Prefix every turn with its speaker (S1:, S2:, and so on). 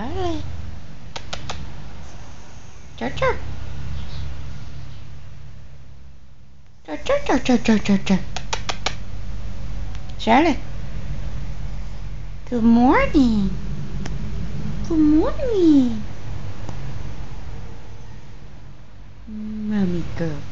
S1: Charlie. Char char. Char char char char char char char. Charlotte. Good morning. Good morning. Mommy girl.